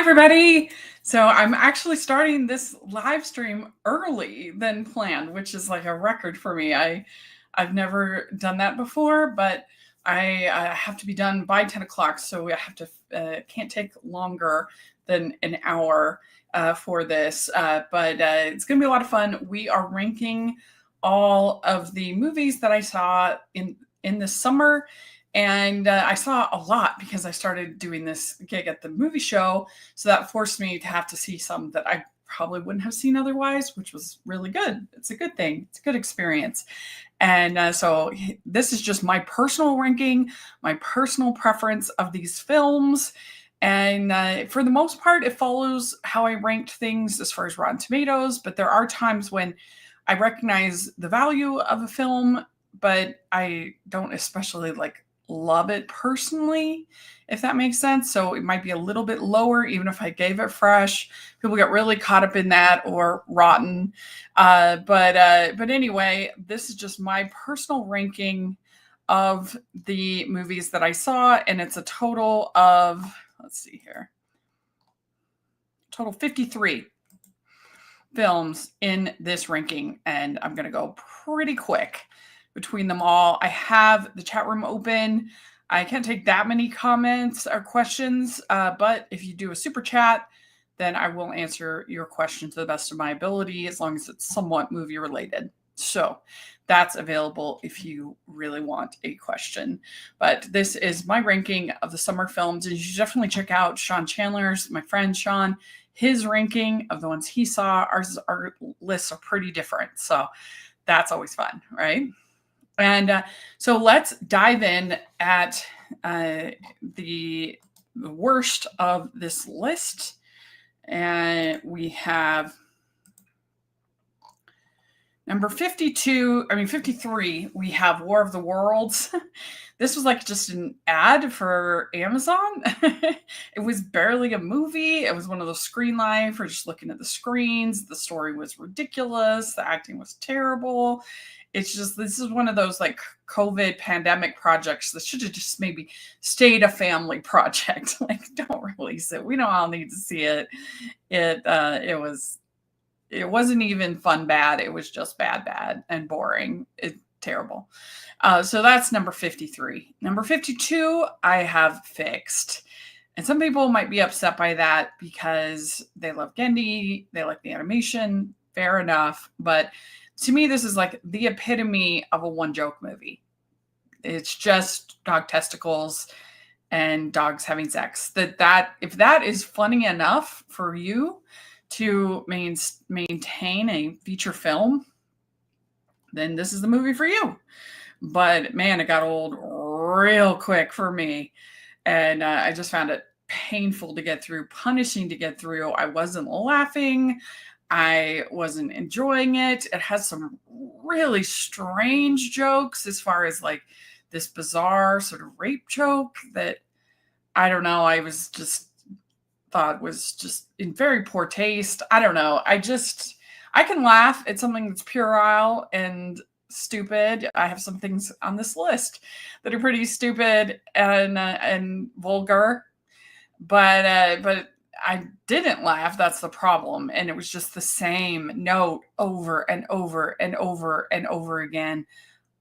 everybody. So I'm actually starting this live stream early than planned, which is like a record for me. I've never done that before, but I have to be done by 10 o'clock, so I have to can't take longer than an hour for this. But it's gonna be a lot of fun. We are ranking all of the movies that I saw in the summer, and I saw a lot because I started doing this gig at the movie show. So that forced me to have to see some that I probably wouldn't have seen otherwise, which was really good. It's a good thing. It's a good experience. And so this is just my personal ranking, my personal preference of these films. And for the most part, it follows how I ranked things as far as Rotten Tomatoes. But there are times when I recognize the value of a film, but I don't especially love it personally, if that makes sense. So it might be a little bit lower, even if I gave it fresh. People get really caught up in that, or rotten. But anyway, this is just my personal ranking of the movies that I saw, and it's a total of, let's see here, total 53 films in this ranking, and I'm going to go pretty quick between them all. I have the chat room open. I can't take that many comments or questions, but if you do a super chat, then I will answer your question to the best of my ability, as long as it's somewhat movie related. So that's available if you really want a question. But this is my ranking of the summer films, and you should definitely check out Sean Chandler's, my friend Sean, his ranking of the ones he saw. Our lists are pretty different, so that's always fun, right? And so let's dive in at the worst of this list. And we have number 53, we have War of the Worlds. This was like just an ad for Amazon. It was barely a movie. It was one of those screen live for just looking at the screens. The story was ridiculous. The acting was terrible. It's just, this is one of those like COVID pandemic projects that should have just maybe stayed a family project. Like, don't release it. We don't all need to see it. It wasn't even fun bad. It was just bad and boring. Terrible. So that's number 53. Number 52, I have Fixed. And some people might be upset by that because they love Genndy, they like the animation. Fair enough. But to me, this is like the epitome of a one joke movie. It's just dog testicles and dogs having sex. That if that is funny enough for you to maintain a feature film, then this is the movie for you. But man, it got old real quick for me. And I just found it painful to get through, punishing to get through. I wasn't laughing. I wasn't enjoying it. It has some really strange jokes as far as like this bizarre sort of rape joke that I don't know. I was just thought was just in very poor taste. I don't know. I can laugh at something that's puerile and stupid. I have some things on this list that are pretty stupid and vulgar, but I didn't laugh. That's the problem. And it was just the same note over and over and over and over again.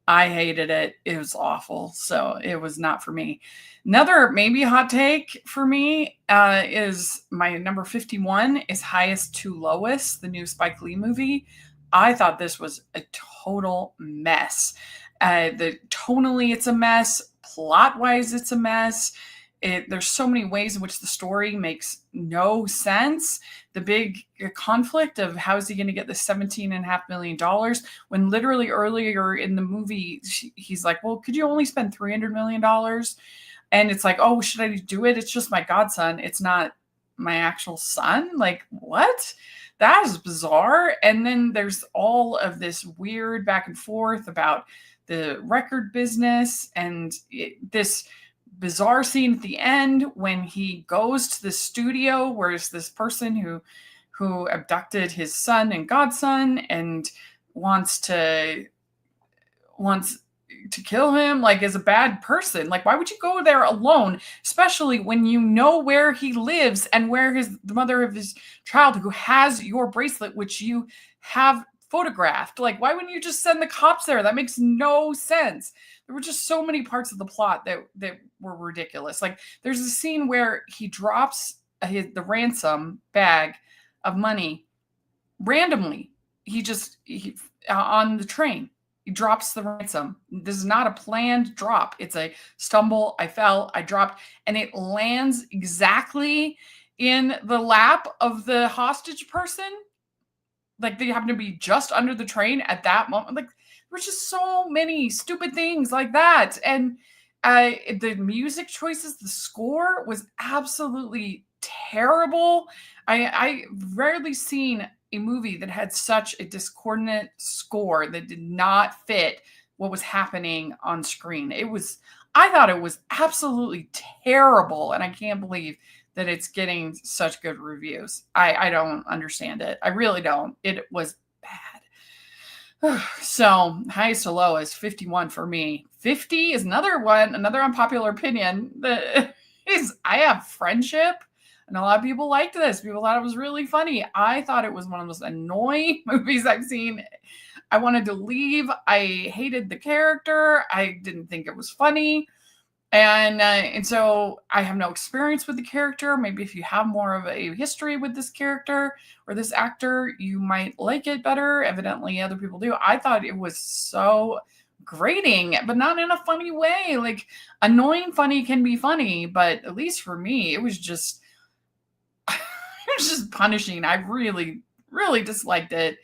I hated it. It was awful. So it was not for me. Another maybe hot take for me is my number 51 is Highest to Lowest, the new Spike Lee movie. I thought this was a total mess. Tonally, it's a mess. Plot-wise, it's a mess. There's so many ways in which the story makes no sense. The big conflict of how is he going to get the $17.5 million when literally earlier in the movie, he's like, well, could you only spend $300 million? And it's like, oh, should I do it? It's just my godson. It's not my actual son. Like, what? That is bizarre. And then there's all of this weird back and forth about the record business and this bizarre scene at the end when he goes to the studio where it's this person who abducted his son and godson and wants to kill him, like, as a bad person. Like, why would you go there alone, especially when you know where he lives and where the mother of his child, who has your bracelet, which you have photographed. Like, why wouldn't you just send the cops there? That makes no sense. There were just so many parts of the plot that were ridiculous. Like, there's a scene where he drops the ransom bag of money randomly. On the train, he drops the ransom. This is not a planned drop. It's a stumble. I fell, I dropped, and it lands exactly in the lap of the hostage person. Like, they happen to be just under the train at that moment. Like, there were just so many stupid things like that. And the music choices, the score was absolutely terrible. I rarely seen a movie that had such a discordant score that did not fit what was happening on screen. I thought it was absolutely terrible, and I can't believe that it's getting such good reviews. I don't understand it. I really don't. It was bad. So, highest to lowest, 51 for me. 50 is another unpopular opinion that is, I have Friendship, and a lot of people liked this. People thought it was really funny. I thought it was one of the most annoying movies I've seen. I wanted to leave. I hated the character. I didn't think it was funny. And so I have no experience with the character. Maybe if you have more of a history with this character or this actor, you might like it better. Evidently, other people do. I thought it was so grating, but not in a funny way. Like, annoying funny can be funny, but at least for me, it was just punishing. I really, really disliked it.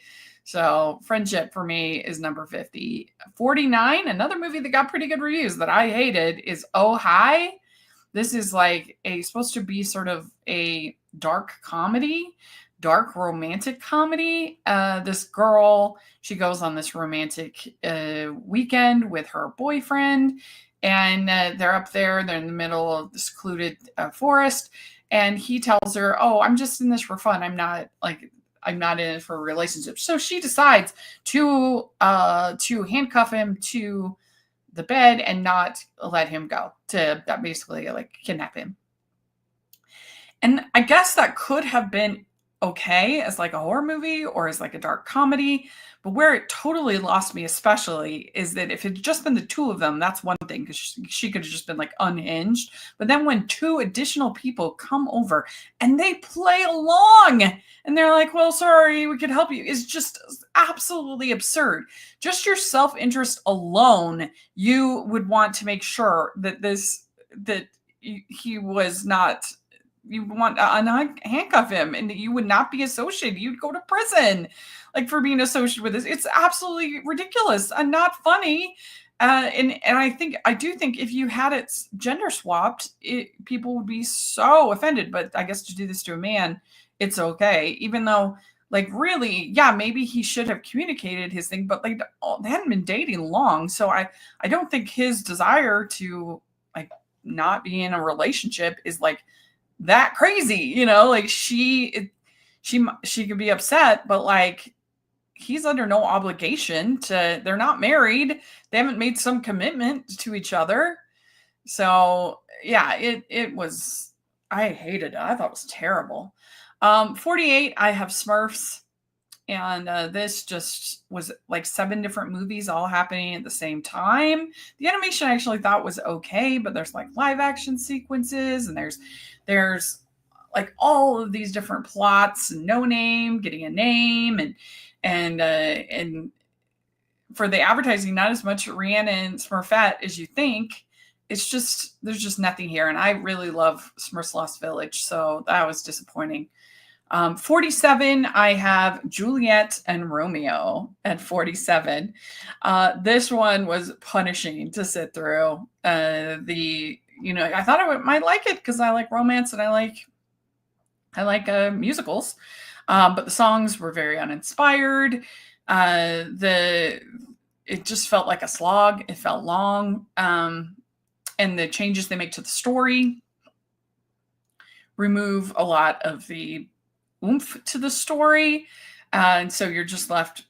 So, Friendship for me is number 50. 49, another movie that got pretty good reviews that I hated, is Oh Hi. This is like supposed to be sort of a dark romantic comedy. This girl, she goes on this romantic weekend with her boyfriend, and they're up there. They're in the middle of the secluded forest, and he tells her, "Oh, I'm just in this for fun. I'm not in it for a relationship." So she decides to handcuff him to the bed and not let him go, to basically like kidnap him. And I guess that could have been okay as like a horror movie or as like a dark comedy. But where it totally lost me, especially, is that if it had just been the two of them, that's one thing, because she could have just been like unhinged. But then when two additional people come over and they play along and they're like, "Well, sorry, we could help you," is just absolutely absurd. Just your self-interest alone, you would want to make sure that he was not, you want to handcuff him, and you would not be associated. You'd go to prison, like, for being associated with this. It's absolutely ridiculous and not funny. And I do think if you had it gender swapped, people would be so offended. But I guess to do this to a man, it's okay. Even though, like, really, yeah, maybe he should have communicated his thing, but like, they hadn't been dating long, so I don't think his desire to, like, not be in a relationship is like that crazy. Like, she could be upset, but like, he's under no obligation to, they're not married, they haven't made some commitment to each other. So yeah, it was, I hated it. I thought it was terrible. 48, I have Smurfs. And this just was like 7 different movies all happening at the same time. The animation I actually thought was okay, but there's like live action sequences, and there's like all of these different plots, and No Name getting a name, and for the advertising, not as much Rhiannon Smurfette as you think. It's just, there's just nothing here, and I really love Smurfs Lost Village, so that was disappointing. 47, I have Juliet and Romeo at 47. This one was punishing to sit through. I thought I might like it because I like romance and I like musicals, but the songs were very uninspired. It just felt like a slog. It felt long, and the changes they make to the story remove a lot of the oomph to the story. And so you're just left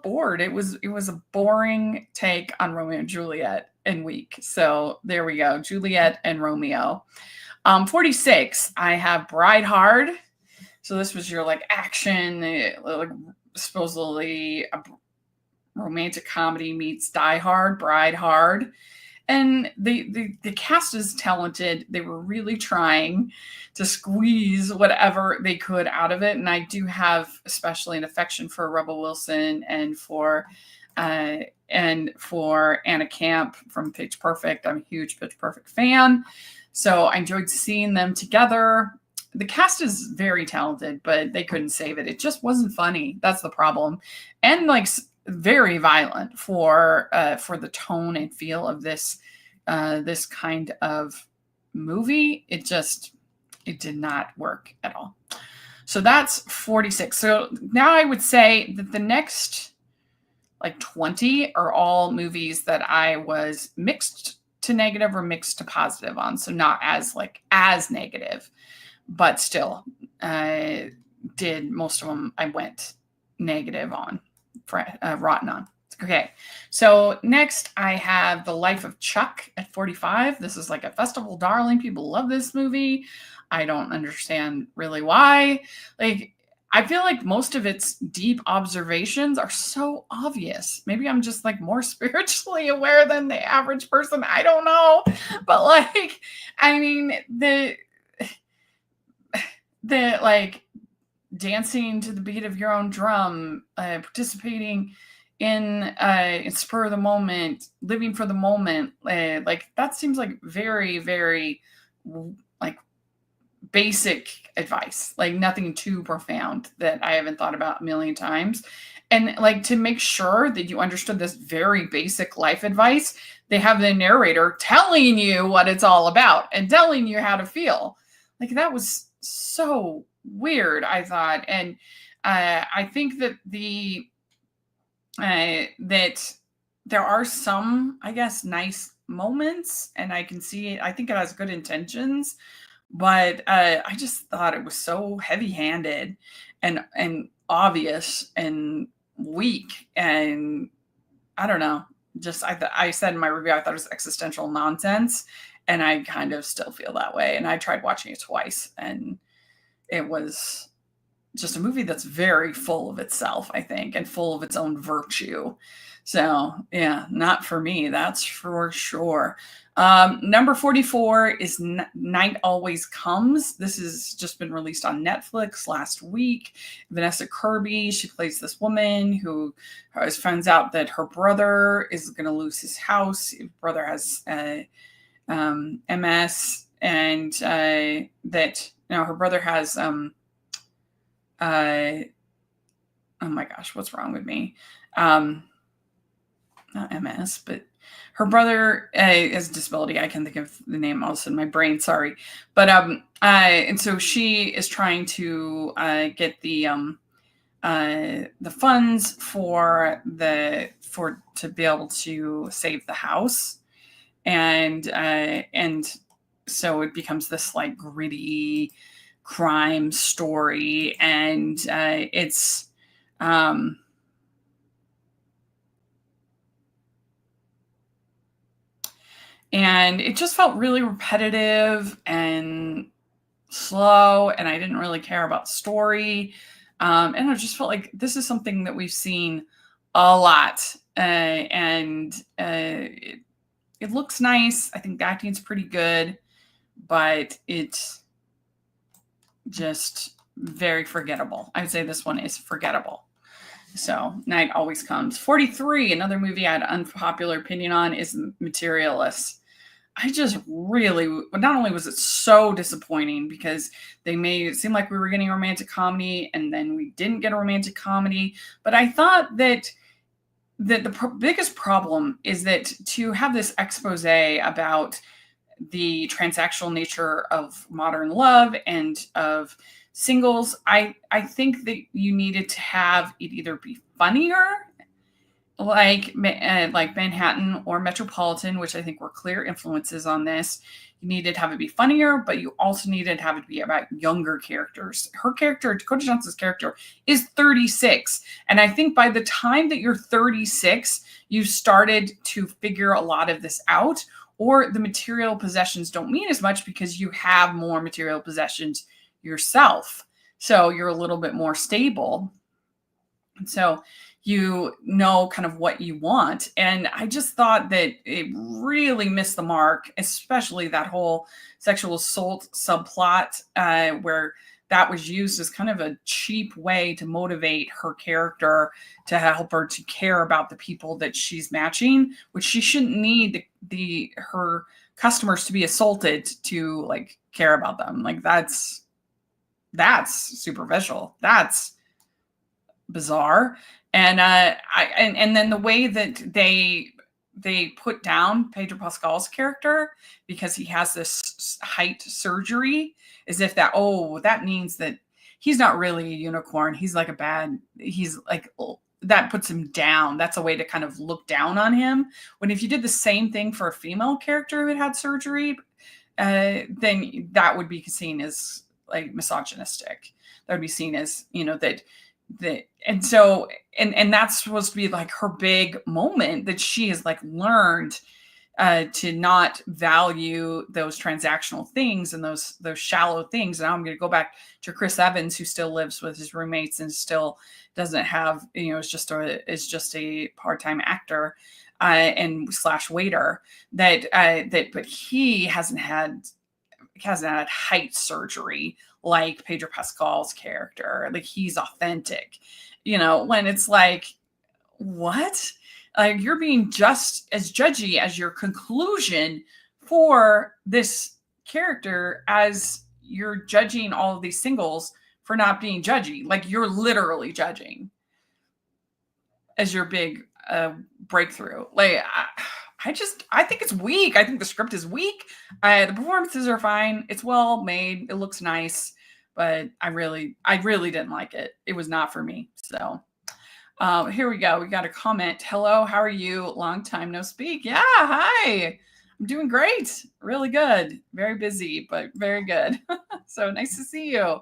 bored. It was a boring take on Romeo and Juliet and weak. So there we go. Juliet and Romeo. 46, I have Bride Hard. So this was your like action, like supposedly a romantic comedy meets Die Hard, Bride Hard. And the cast is talented. They were really trying to squeeze whatever they could out of it. And I do have especially an affection for Rebel Wilson uh, and for Anna Camp from Pitch Perfect. I'm a huge Pitch Perfect fan. So I enjoyed seeing them together. The cast is very talented, but they couldn't save it. It just wasn't funny. That's the problem. And like very violent for the tone and feel of this kind of movie. It did not work at all. So that's 46. So now I would say that the next like 20 are all movies that I was mixed to negative or mixed to positive on. So not as negative, but still did most of them I went negative on, rotten on. Okay, so next I have The Life of Chuck at 45. This is like a festival darling. People love this movie. I don't understand really why. Like, I feel like most of its deep observations are so obvious. Maybe I'm just like more spiritually aware than the average person. I don't know. But like, I mean, the like dancing to the beat of your own drum, participating in spur of the moment, living for the moment, like that seems like very, very like basic advice, like nothing too profound that I haven't thought about a million times. And like to make sure that you understood this very basic life advice, they have the narrator telling you what it's all about and telling you how to feel. Like that was so weird, I thought. And I think that that there are some, I guess, nice moments, and I can see it. I think it has good intentions, but I just thought it was so heavy-handed and obvious and weak, and I don't know. Just I said in my review I thought it was existential nonsense, and I kind of still feel that way. And I tried watching it twice, and it was just a movie that's very full of itself, I think, and full of its own virtue. So, yeah, not for me, that's for sure. Number 44 is Night Always Comes. This has just been released on Netflix last week. Vanessa Kirby, she plays this woman who finds out that her brother is going to lose his house. His brother has MS, and that her brother has oh my gosh, what's wrong with me? Not MS, but her brother has a disability. I can't think of the name all of a sudden, my brain, sorry. But and so she is trying to get the funds to be able to save the house. And so it becomes this like gritty crime story, and it's and it just felt really repetitive and slow, and I didn't really care about the story, and I just felt like this is something that we've seen a lot, and it looks nice. I think the acting's pretty good, but it's just very forgettable. I would say this one is forgettable. So Night Always Comes. 43, another movie I had an unpopular opinion on, is Materialist. I just really, not only was it so disappointing because they made it seem like we were getting a romantic comedy and then we didn't get a romantic comedy, but I thought that the biggest problem is that to have this expose about the transactional nature of modern love and of singles, I think that you needed to have it either be funnier like Manhattan or Metropolitan, which I think were clear influences on this. You needed to have it be funnier, but you also needed to have it be about younger characters. Her character, Dakota Johnson's character, is 36. And I think by the time that you're 36, you started to figure a lot of this out, or the material possessions don't mean as much because you have more material possessions yourself. So you're a little bit more stable. And so you know kind of what you want. And I just thought that it really missed the mark, especially that whole sexual assault subplot, where that was used as kind of a cheap way to motivate her character to help her to care about the people that she's matching, which she shouldn't need her customers to be assaulted to like care about them. Like that's superficial. That's bizarre. And and then the way that they put down Pedro Pascal's character, because he has this height surgery, as if that means that he's not really a unicorn. He's like that puts him down. That's a way to kind of look down on him. When if you did the same thing for a female character who had had surgery, then that would be seen as like misogynistic. That would be seen as, and so that's supposed to be like her big moment, that she has like learned to not value those transactional things and those shallow things. And I'm going to go back to Chris Evans, who still lives with his roommates and still doesn't have, is just a part-time actor and slash waiter but he hasn't had height surgery like Pedro Pascal's character. Like he's authentic, when it's like, what? Like you're being just as judgy as your conclusion for this character as you're judging all of these singles for not being judgy. Like you're literally judging as your big breakthrough. Like I think it's weak. I think the script is weak. The performances are fine. It's well made. It looks nice, but I really didn't like it. It was not for me. So here we go. We got a comment. Hello, how are you? Long time no speak. Yeah, hi. I'm doing great. Really good. Very busy, but very good. So nice to see you.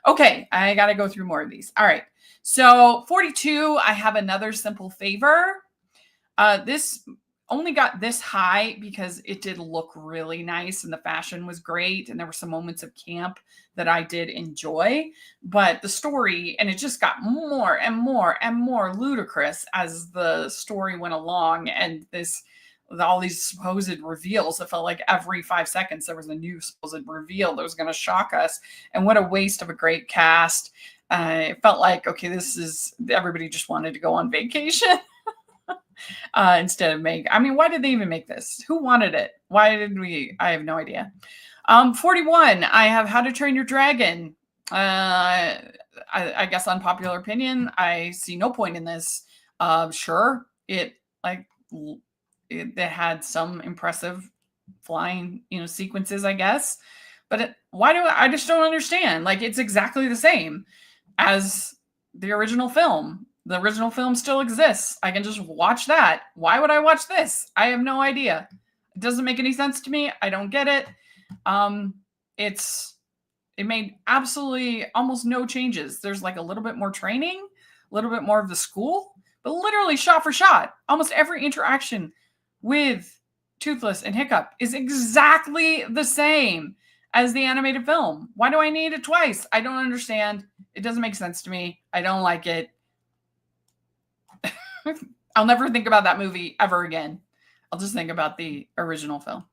Okay, I got to go through more of these. All right. So 42, I have another simple favor. This only got this high because it did look really nice and the fashion was great. And there were some moments of camp that I did enjoy, but the story, and it just got more and more and more ludicrous as the story went along. And all these supposed reveals, it felt like every 5 seconds there was a new supposed reveal that was going to shock us. And what a waste of a great cast. It felt like, okay, everybody just wanted to go on vacation. Instead of why did they even make this? Who wanted it? Why did we? I have no idea. 41, I have How to Train Your Dragon. I guess unpopular opinion, I see no point in this. Sure, it had some impressive flying, sequences, I guess. But I just don't understand. Like, it's exactly the same as the original film. The original film still exists. I can just watch that. Why would I watch this? I have no idea. It doesn't make any sense to me. I don't get it. It made absolutely almost no changes. There's like a little bit more training, a little bit more of the school, but literally shot for shot, almost every interaction with Toothless and Hiccup is exactly the same as the animated film. Why do I need it twice? I don't understand. It doesn't make sense to me. I don't like it. I'll never think about that movie ever again. I'll just think about the original film.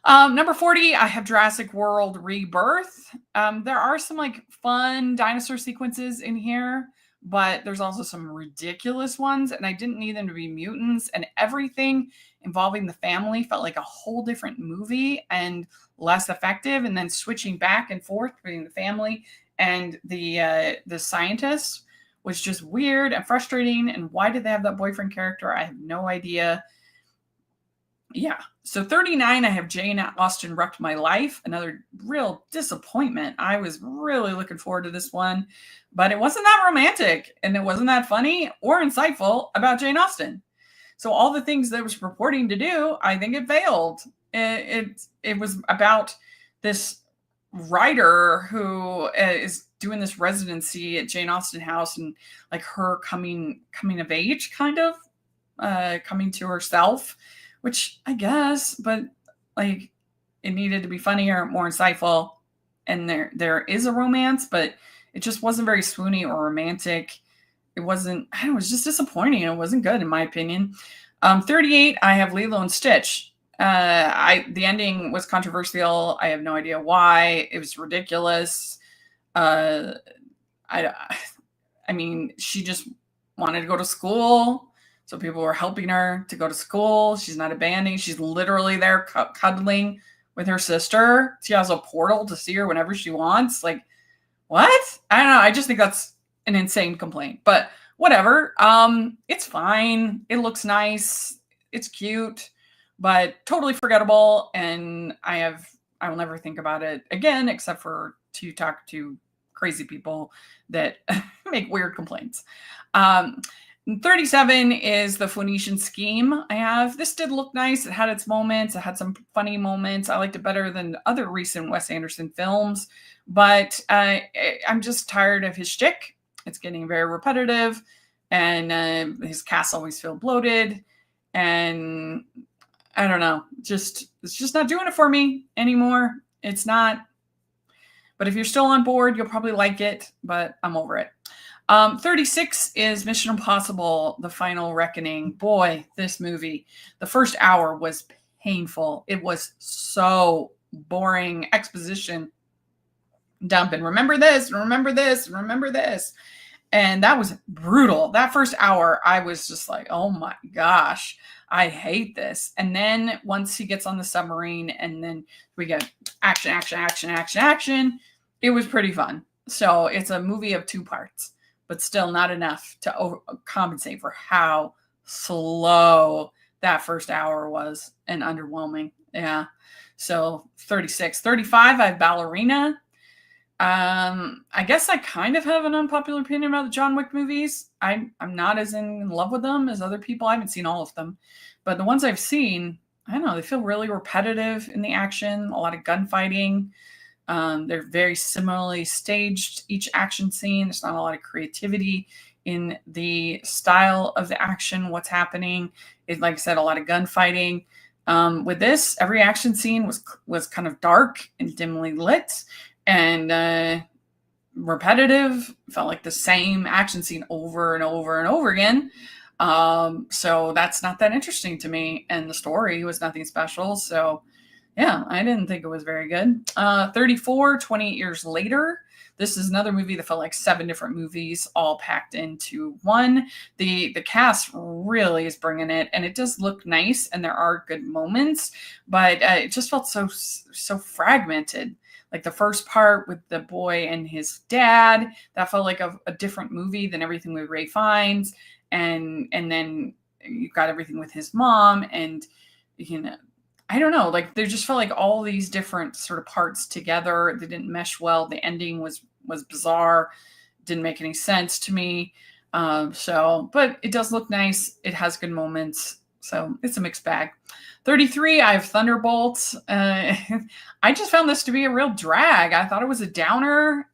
Number 40, I have Jurassic World Rebirth. There are some like fun dinosaur sequences in here, but there's also some ridiculous ones, and I didn't need them to be mutants, and everything involving the family felt like a whole different movie and less effective. And then switching back and forth between the family and the scientists was just weird and frustrating. And why did they have that boyfriend character? I have no idea. Yeah. So 39, I have Jane Austen Wrecked My Life. Another real disappointment. I was really looking forward to this one, but it wasn't that romantic and it wasn't that funny or insightful about Jane Austen. So all the things that it was purporting to do, I think it failed. It was about this writer who is doing this residency at Jane Austen House, and like her coming of age, kind of coming to herself, which I guess, but like it needed to be funnier, more insightful, and there is a romance, but it just wasn't very swoony or romantic. It wasn't. I don't know, it was just disappointing. It wasn't good in my opinion. 38. I have Lilo and Stitch. The ending was controversial. I have no idea why. It was ridiculous. Uh, I I mean, she just wanted to go to school. So people were helping her to go to school. She's not abandoning. She's literally there cuddling with her sister. She has a portal to see her whenever she wants. Like, what? I don't know. I just think that's an insane complaint. But whatever. It's fine. It looks nice. It's cute, but totally forgettable. And I will never think about it again, except for to talk to crazy people that make weird complaints. Um, 37 is the Phoenician Scheme. I have this did look nice. It had its moments. It had some funny moments. I liked it better than other recent Wes Anderson films, but I'm just tired of his shtick. It's getting very repetitive, and his casts always feel bloated, and I don't know. It's just not doing it for me anymore. It's not. But if you're still on board, you'll probably like it, but I'm over it. 36 is Mission Impossible, The Final Reckoning. Boy, this movie, the first hour was painful. It was so boring exposition dump and remember this, remember this, remember this. And that was brutal. That first hour, I was just like, oh my gosh, I hate this. And then once he gets on the submarine and then we get action, action, action, action, action, it was pretty fun. So it's a movie of two parts, but still not enough to compensate for how slow that first hour was and underwhelming. Yeah. So 36. 35, I have Ballerina. I guess I kind of have an unpopular opinion about the John Wick movies. I'm not as in love with them as other people. I haven't seen all of them, but the ones I've seen, I don't know, they feel really repetitive in the action, a lot of gunfighting. They're very similarly staged, each action scene. There's not a lot of creativity in the style of the action, what's happening. It, like I said, a lot of gunfighting. With this, every action scene was kind of dark and dimly lit and repetitive. Felt like the same action scene over and over and over again. So that's not that interesting to me. And the story was nothing special. So yeah, I didn't think it was very good. 34, 28 years later. This is another movie that felt like 7 different movies all packed into one. The cast really is bringing it, and it does look nice, and there are good moments, but it just felt so fragmented. Like the first part with the boy and his dad, that felt like a different movie than everything with Ray Fiennes, and then you got everything with his mom, and you know. I don't know, like they just felt like all these different sort of parts together. They didn't mesh well. The ending was bizarre. Didn't make any sense to me. But it does look nice. It has good moments. So it's a mixed bag. 33, I have Thunderbolts. I just found this to be a real drag. I thought it was a downer.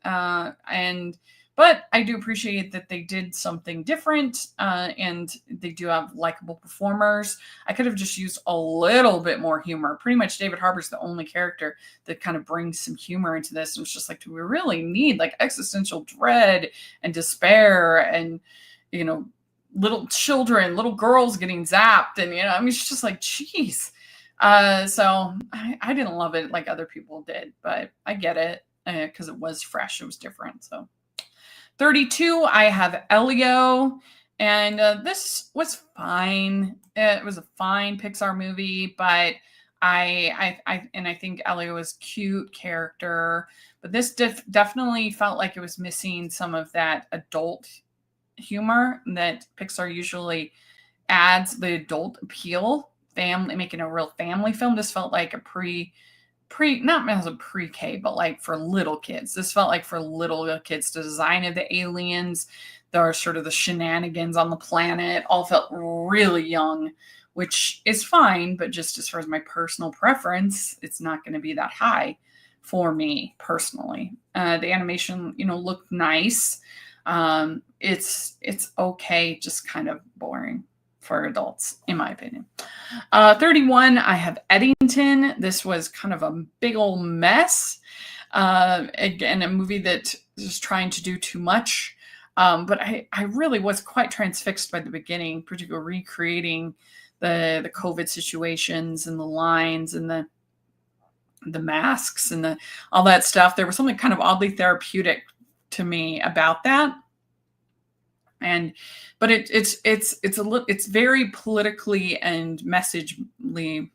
But I do appreciate that they did something different, and they do have likable performers. I could have just used a little bit more humor. Pretty much David Harbour's the only character that kind of brings some humor into this. And it's just like, do we really need like existential dread and despair and, little children, little girls getting zapped? And, I mean, it's just like, geez. So I didn't love it like other people did, but I get it because it was fresh. It was different. So 32, I have Elio, and this was fine. It was a fine Pixar movie, but I think Elio is cute character, but this definitely felt like it was missing some of that adult humor that Pixar usually adds, the adult appeal family, making a real family film. This felt like a not as a pre-K, but like for little kids. This felt like for little kids. The design of the aliens, the sort of the shenanigans on the planet, all felt really young, which is fine, but just as far as my personal preference, it's not going to be that high for me personally. The animation, looked nice. It's okay, just kind of boring for adults, in my opinion. 31, I have Eddington. This was kind of a big old mess. Again, a movie that is trying to do too much. But I really was quite transfixed by the beginning, particularly recreating the COVID situations and the lines and the masks and all that stuff. There was something kind of oddly therapeutic to me about that. But it's very politically and messagely.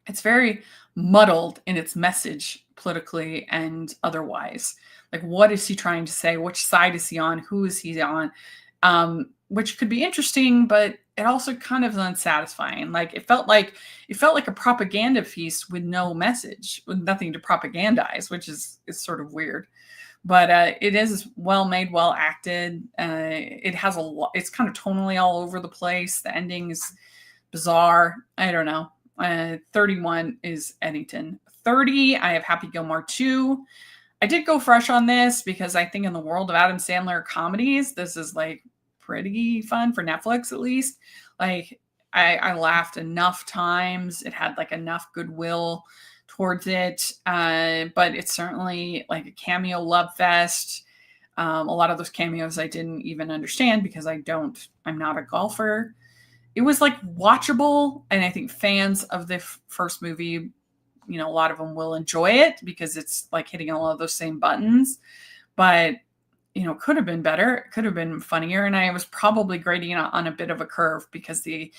It's very muddled in its message politically and otherwise. Like, what is he trying to say? Which side is he on? Who is he on? Which could be interesting, but it also kind of unsatisfying. Like it felt like a propaganda feast with no message, with nothing to propagandize, which is sort of weird. But it is well made, well acted. It has a lot. It's kind of tonally all over the place. The ending is bizarre. I don't know. 31 is Eddington. 30, I have Happy Gilmore 2. I did go fresh on this because I think in the world of Adam Sandler comedies, this is like pretty fun for Netflix, at least. Like I laughed enough times. It had like enough goodwill towards it. But it's certainly like a cameo love fest. A lot of those cameos I didn't even understand because I'm not a golfer. It was like watchable. And I think fans of the first movie, a lot of them will enjoy it because it's like hitting a lot of those same buttons. But could have been better. It could have been funnier. And I was probably grading on a bit of a curve because the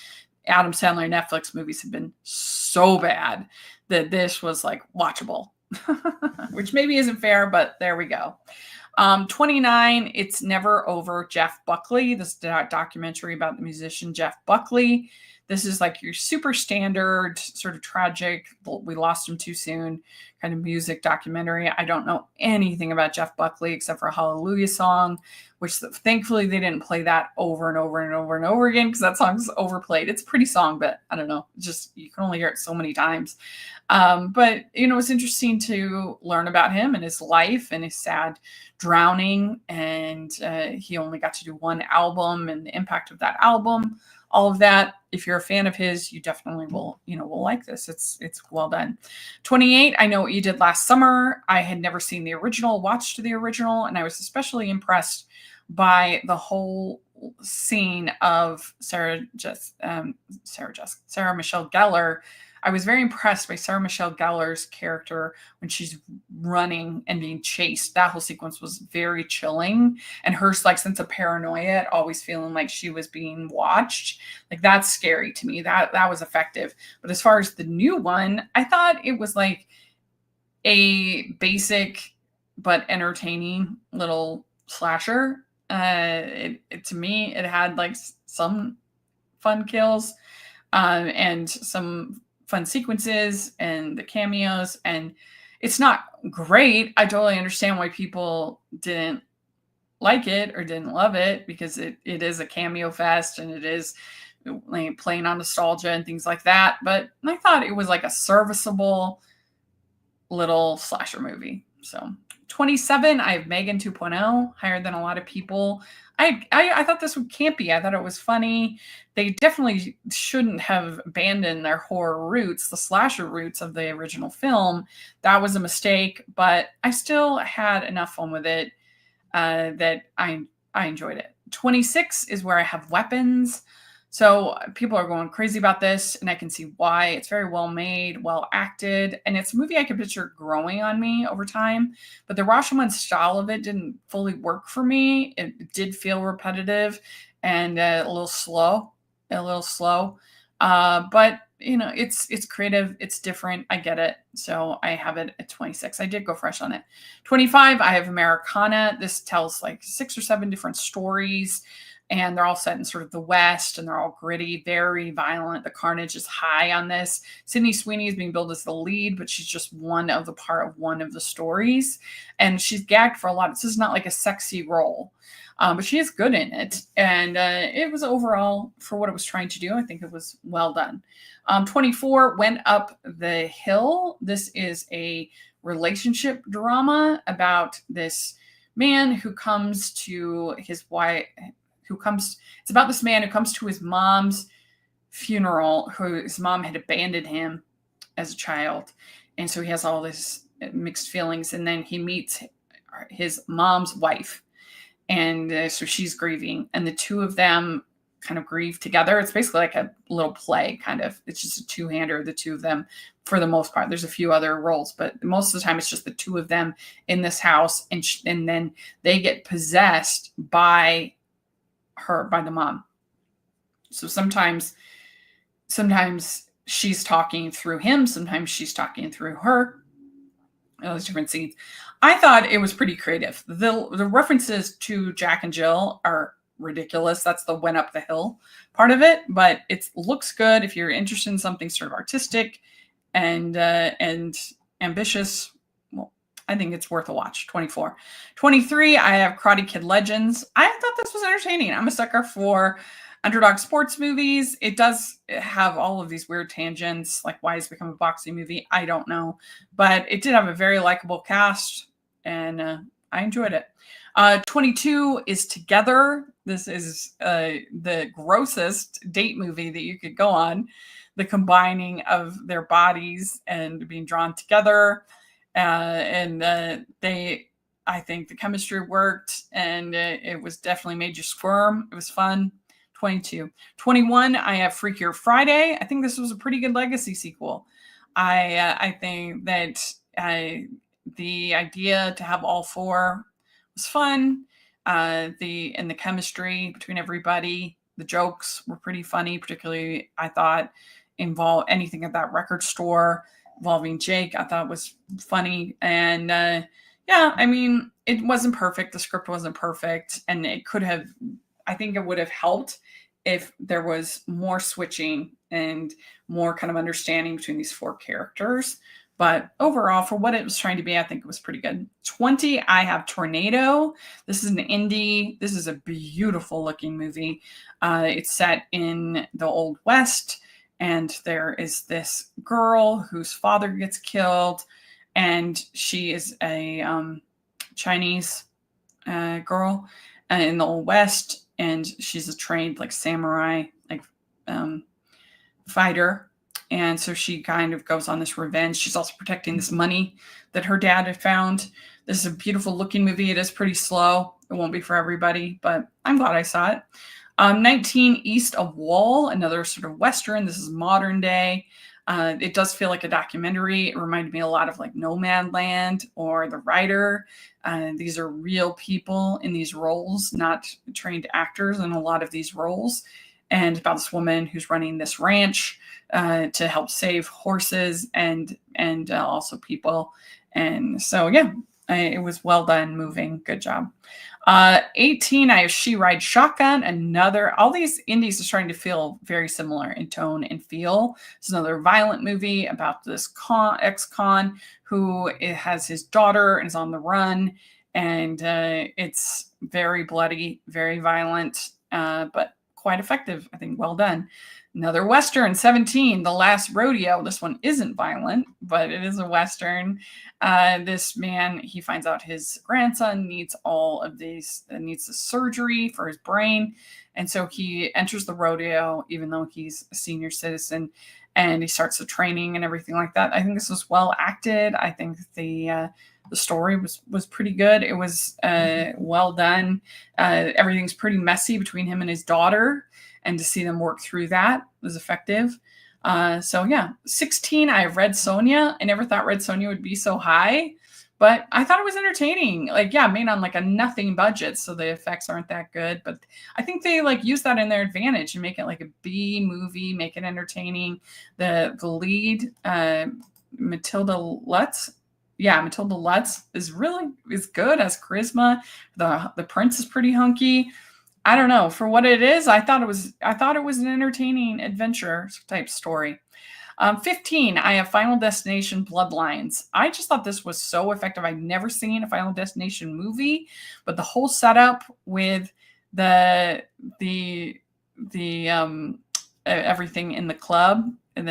Adam Sandler Netflix movies have been so bad that this was like watchable, which maybe isn't fair, but there we go. 29, It's Never Over, Jeff Buckley. This documentary about the musician Jeff Buckley. This is like your super standard sort of tragic, we lost him too soon kind of music documentary. I don't know anything about Jeff Buckley except for a Hallelujah song, which thankfully they didn't play that over and over and over and over again because that song's overplayed. It's a pretty song, but I don't know. Just you can only hear it so many times. But it's interesting to learn about him and his life and his sad drowning. And he only got to do one album and the impact of that album. All of that. If you're a fan of his, you definitely will like this. It's well done. 28, I Know What You Did Last Summer. I had never seen the original, watched the original, and I was especially impressed by the whole scene of Sarah Michelle Gellar. I was very impressed by Sarah Michelle Gellar's character when she's running and being chased. That whole sequence was very chilling. And her like sense of paranoia, always feeling like she was being watched. Like that's scary to me. That was effective. But as far as the new one, I thought it was like a basic but entertaining little slasher. To me, it had like some fun kills and some fun sequences and the cameos, and it's not great. I totally understand why people didn't like it or didn't love it because it is a cameo fest and it is like playing on nostalgia and things like that. But I thought it was like a serviceable little slasher movie. So 27, I have Megan 2.0, higher than a lot of people. I thought this was campy. I thought it was funny. They definitely shouldn't have abandoned their horror roots, the slasher roots of the original film. That was a mistake, but I still had enough fun with it that I enjoyed it. 26 is where I have Weapons. So people are going crazy about this, and I can see why. It's very well made, well acted, and it's a movie I could picture growing on me over time. But the Rashomon style of it didn't fully work for me. It did feel repetitive and a little slow. But it's creative, it's different. I get it. So I have it at 26. I did go fresh on it. 25, I have Americana. This tells like 6 or 7 different stories. and they're all set in sort of the West, and they're all gritty, very violent. The carnage is high on this. Sydney Sweeney is being billed as the lead, but she's just one of the part of one of the stories, and she's gagged for a lot. This is not like a sexy role. But she is good in it. And it was overall, for what it was trying to do, I think it was well done. 24 Went Up the Hill. This is a relationship drama about this man who comes to his wife, it's about this man who comes to his mom's funeral, whose mom had abandoned him as a child. And so he has all this mixed feelings. And then he meets his mom's wife. And so she's grieving, and the two of them kind of grieve together. It's basically like a little play, kind of. It's just a two-hander, the two of them, for the most part. There's a few other roles, but most of the time it's just the two of them in this house, and then they get possessed by the mom. So sometimes she's talking through him, sometimes she's talking through her. Those different scenes. I thought it was pretty creative. The references to Jack and Jill are ridiculous. That's the Went Up the Hill part of it, but it looks good if you're interested in something sort of artistic and ambitious. Well, I think it's worth a watch. 24. 23, I have Karate Kid Legends. I thought this was entertaining. I'm a sucker for underdog sports movies. It does have all of these weird tangents, like why it's become a boxing movie. I don't know, but it did have a very likable cast, and I enjoyed it. 22 is Together. This is the grossest date movie that you could go on. The combining of their bodies and being drawn together, I think the chemistry worked, and it was definitely made you squirm. It was fun. 22. 21, I have Freakier Friday. I think this was a pretty good legacy sequel. I think that the idea to have all four was fun. The chemistry between everybody, the jokes were pretty funny, particularly I thought involve anything at that record store involving Jake. I thought was funny. And yeah, I mean, it wasn't perfect. The script wasn't perfect, and I think it would have helped if there was more switching and more kind of understanding between these four characters. But overall, for what it was trying to be, I think it was pretty good. 20, I have Tornado. This is an indie. This is a beautiful looking movie. It's set in the Old West, and there is this girl whose father gets killed, and she is a Chinese girl in the Old West, and she's a trained like samurai fighter, and so she kind of goes on this revenge. She's also protecting this money that her dad had found. This is a beautiful looking movie. It is pretty slow. It won't be for everybody, but I'm glad I saw it. 19, East of Wall, another sort of Western. This is modern day. It does feel like a documentary. It reminded me a lot of like Nomadland or The Writer. These are real people in these roles, not trained actors in a lot of these roles. And about this woman who's running this ranch to help save horses and also people. And so, yeah, it was well done, moving. Good job. 18, I have She Rides Shotgun. All these indies are starting to feel very similar in tone and feel. It's another violent movie about this ex-con who has his daughter and is on the run. And it's very bloody, very violent, but quite effective. I think well done. Another Western, 17, The Last Rodeo. This one isn't violent, but it is a Western. This man, he finds out his grandson needs needs the surgery for his brain. And so he enters the rodeo, even though he's a senior citizen, and he starts the training and everything like that. I think this was well acted. I think the story was pretty good. It was well done. Everything's pretty messy between him and his daughter, and to see them work through that was effective. So yeah, 16, I have Red Sonja. I never thought Red Sonja would be so high, but I thought it was entertaining. Like, yeah, made on like a nothing budget, so the effects aren't that good, but I think they like use that in their advantage and make it like a B movie, make it entertaining. The lead, Matilda Lutz. Yeah, Matilda Lutz is good, has charisma. The prince is pretty hunky. I don't know, for what it is, I thought it was an entertaining adventure type story. 15, I have Final Destination Bloodlines. I just thought this was so effective. I've never seen a Final Destination movie, but the whole setup with the the everything in the club and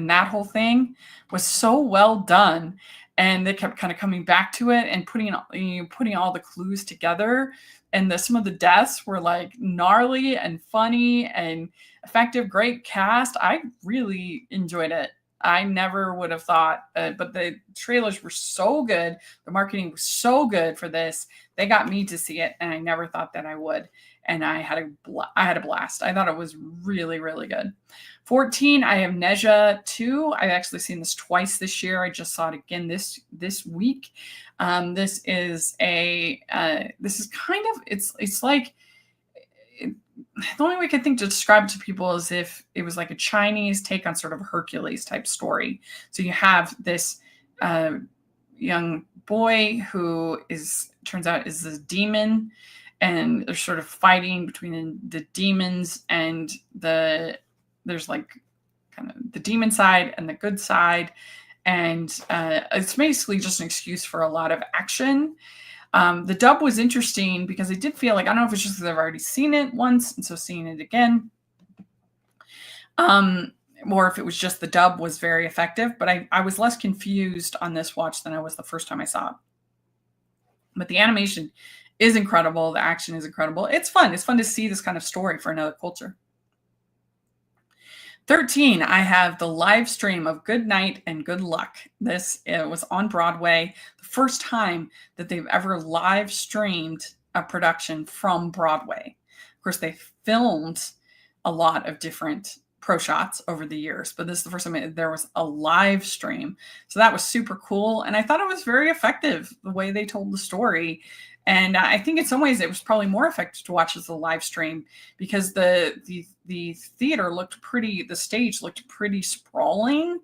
that whole thing was so well done. And they kept kind of coming back to it and putting all the clues together. And some of the deaths were like gnarly and funny and effective. Great cast. I really enjoyed it. I never would have thought, but the trailers were so good. The marketing was so good for this. They got me to see it, and I never thought that I would. And I had a blast. I thought it was really, really good. 14, I have Neja 2. I've actually seen this twice this year. I just saw it again this week. This is kind of it's like the only way I can think to describe it to people is if it was like a Chinese take on sort of a Hercules type story. So you have this young boy who turns out is a demon, and they're sort of fighting between the demons and there's like kind of the demon side and the good side. And it's basically just an excuse for a lot of action. The dub was interesting because I did feel like, I don't know if it's just because I've already seen it once, and so seeing it again, or if it was just the dub was very effective, but I was less confused on this watch than I was the first time I saw it. But the animation is incredible. The action is incredible. It's fun. It's fun to see this kind of story for another culture. 13, I have the live stream of Good Night and Good Luck. This was on Broadway, the first time that they've ever live streamed a production from Broadway. Of course, they filmed a lot of different pro shots over the years, but this is the first time there was a live stream. So that was super cool. And I thought it was very effective, the way they told the story. And I think in some ways it was probably more effective to watch as a live stream because the theater the stage looked pretty sprawling.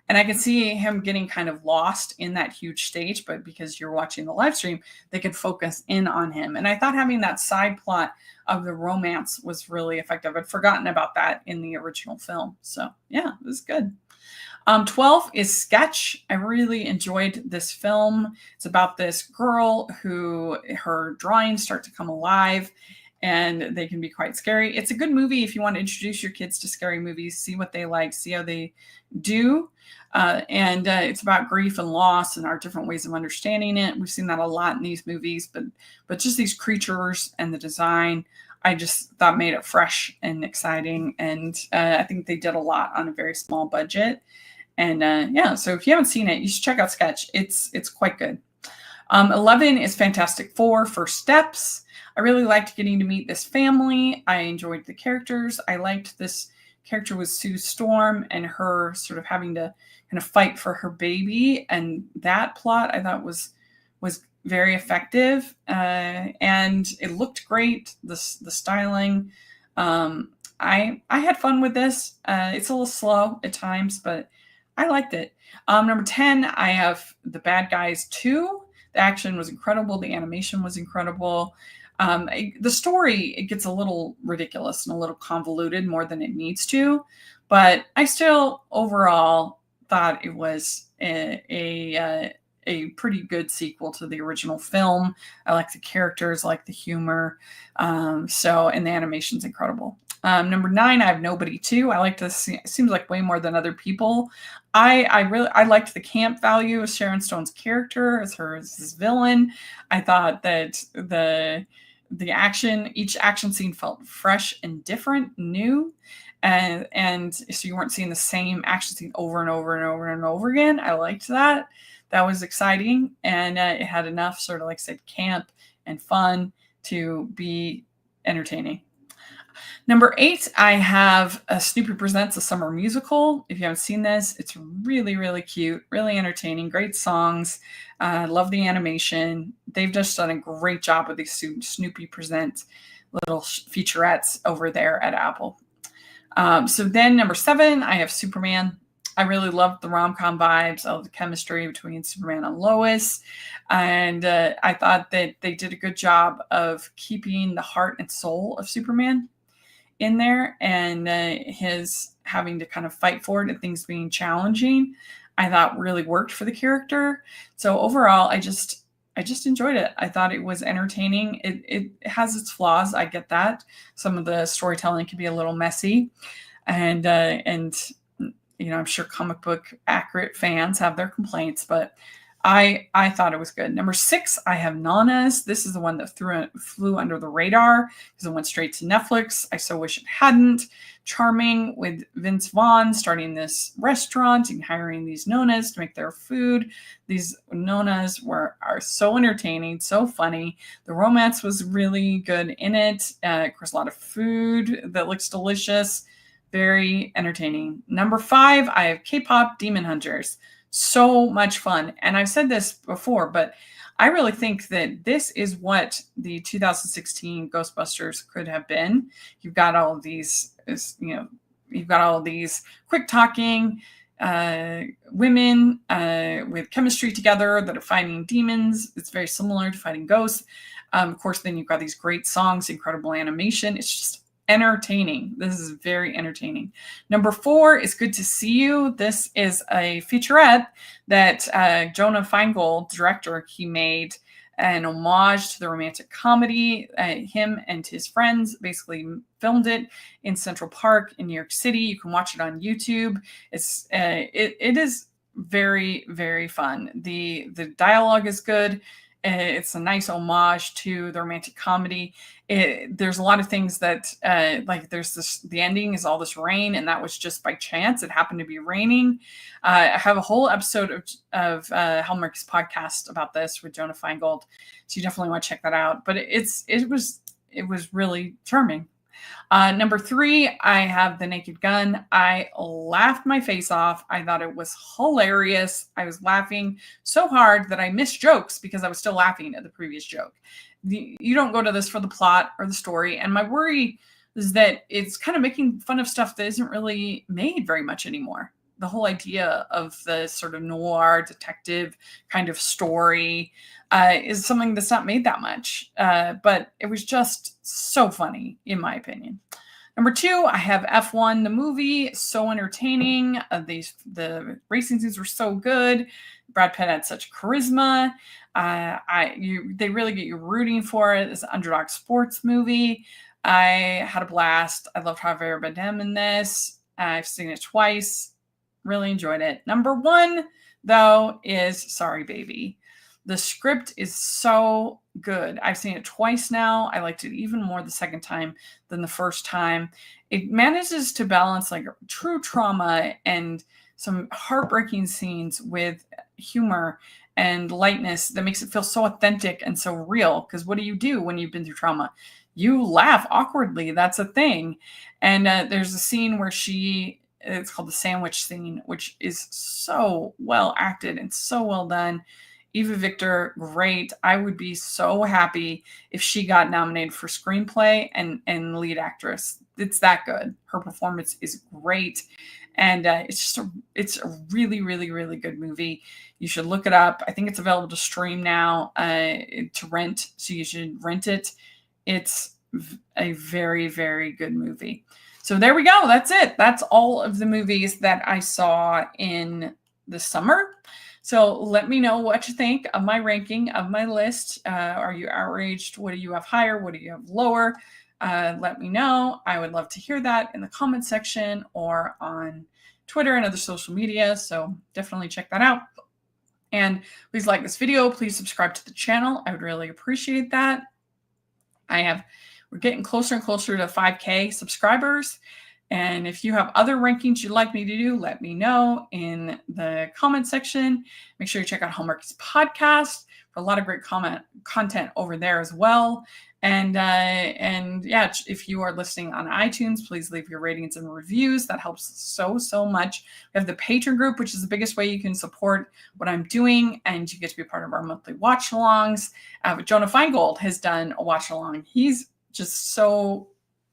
And I could see him getting kind of lost in that huge stage, but because you're watching the live stream, they could focus in on him. And I thought having that side plot of the romance was really effective. I'd forgotten about that in the original film. So yeah, it was good. 12 is Sketch. I really enjoyed this film. It's about this girl who her drawings start to come alive and they can be quite scary. It's a good movie if you want to introduce your kids to scary movies, see what they like, see how they do. And it's about grief and loss and our different ways of understanding it. We've seen that a lot in these movies, but just these creatures and the design, I just thought made it fresh and exciting. And I think they did a lot on a very small budget. And yeah, so if you haven't seen it, you should check out Sketch. It's quite good. 11 is Fantastic Four: First Steps. I really liked getting to meet this family. I enjoyed the characters. I liked this character with Sue Storm and her sort of having to kind of fight for her baby. And that plot I thought was very effective. And it looked great, the styling. I had fun with this. It's a little slow at times, but I liked it. Number 10, I have The Bad Guys 2. The action was incredible. The animation was incredible. The story, it gets a little ridiculous and a little convoluted more than it needs to, but I still overall thought it was a pretty good sequel to the original film. I like the characters, I like the humor. And the animation's incredible. Number 9, I have Nobody 2. I like this. It seems like way more than other people. I liked the camp value of Sharon Stone's character as this villain. I thought that each action scene felt fresh and different, new. And so you weren't seeing the same action scene over and over and over and over again. I liked that. That was exciting. And it had enough sort of, like I said, camp and fun to be entertaining. Number 8, I have Snoopy Presents a Summer Musical. If you haven't seen this, it's really, really cute, really entertaining, great songs. Love the animation. They've just done a great job with these Snoopy Present little featurettes over there at Apple. So then number 7, I have Superman. I really loved the rom-com vibes of the chemistry between Superman and Lois. And I thought that they did a good job of keeping the heart and soul of Superman in there, and his having to kind of fight for it and things being challenging, I thought really worked for the character. So overall, I just enjoyed it. I thought it was entertaining. It has its flaws. I get that. Some of the storytelling can be a little messy, and you know, I'm sure comic book accurate fans have their complaints, but I thought it was good. Number 6, I have Nanas. This is the one that flew under the radar because it went straight to Netflix. I so wish it hadn't. Charming, with Vince Vaughn starting this restaurant and hiring these Nonas to make their food. These Nonas are so entertaining, so funny. The romance was really good in it. Of course, a lot of food that looks delicious. Very entertaining. Number 5, I have K-pop Demon Hunters. So much fun. And I've said this before, but I really think that this is what the 2016 Ghostbusters could have been. You've got all of these, you know, you've got all of these quick talking women with chemistry together that are fighting demons. It's very similar to fighting ghosts. Of course, then you've got these great songs, incredible animation. It's just entertaining. This is very entertaining. Number 4 is Good to See You. This is a featurette that Jonah Feingold, director, he made an homage to the romantic comedy. Him and his friends basically filmed it in Central Park in New York City. You can watch it on YouTube. It is very, very fun. The dialogue is good. It's a nice homage to the romantic comedy. There's a lot of things that, like the ending is all this rain, and that was just by chance. It happened to be raining. I have a whole episode of Hallmark's podcast about this with Jonah Feingold, so you definitely want to check that out. But it was really charming. Number 3, I have The Naked Gun. I laughed my face off. I thought it was hilarious. I was laughing so hard that I missed jokes because I was still laughing at the previous joke. You don't go to this for the plot or the story. And my worry is that it's kind of making fun of stuff that isn't really made very much anymore. The whole idea of the sort of noir detective kind of story is something that's not made that much. But it was just so funny, in my opinion. Number 2, I have F1, the movie. So entertaining. The racing scenes were so good. Brad Pitt had such charisma. They really get you rooting for it. It's an underdog sports movie. I had a blast. I loved Javier Bardem in this. I've seen it twice. Really enjoyed it. Number 1, though, is Sorry Baby. The script is so good. I've seen it twice now. I liked it even more the second time than the first time. It manages to balance like true trauma and some heartbreaking scenes with humor and lightness that makes it feel so authentic and so real. Because what do you do when you've been through trauma? You laugh awkwardly. That's a thing. And there's a scene where it's called the sandwich scene, which is so well acted and so well done. Eva Victor, great. I would be so happy if she got nominated for screenplay and lead actress. It's that good. Her performance is great. And it's a really, really, really good movie. You should look it up. I think it's available to stream now, to rent. So you should rent it. It's a very, very good movie. So there we go. That's it. That's all of the movies that I saw in the summer. So let me know what you think of my ranking, of my list. Are you outraged? What do you have higher? What do you have lower? Let me know. I would love to hear that in the comment section or on Twitter and other social media. So definitely check that out. And please like this video. Please subscribe to the channel. I would really appreciate that. We're getting closer and closer to 5K subscribers. And if you have other rankings you'd like me to do, let me know in the comment section. Make sure you check out Hallmark's podcast for a lot of great content over there as well. And yeah, if you are listening on iTunes, please leave your ratings and reviews. That helps so much. We have the Patreon group, which is the biggest way you can support what I'm doing, and you get to be a part of our monthly watch-alongs. Jonah Feingold has done a watch-along. He's just so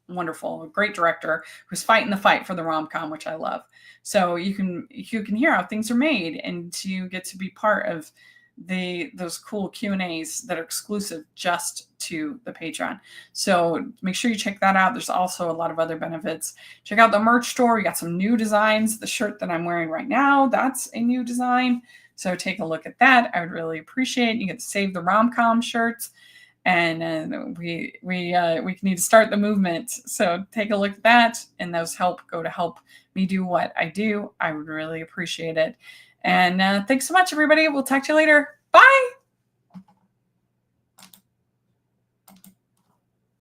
wonderful, a great director who's fighting the fight for the rom-com, which I love. So you can hear how things are made, and you get to be part of those cool Q&As that are exclusive just to the Patreon. So make sure you check that out. There's also a lot of other benefits. Check out the merch store. We got some new designs. The shirt that I'm wearing right now, that's a new design. So take a look at that. I would really appreciate it. You get to save the rom-com shirts, and we need to start the movement. So take a look at that, and those go to help me do what I do. I would really appreciate it. And thanks so much, everybody. We'll talk to you later. Bye.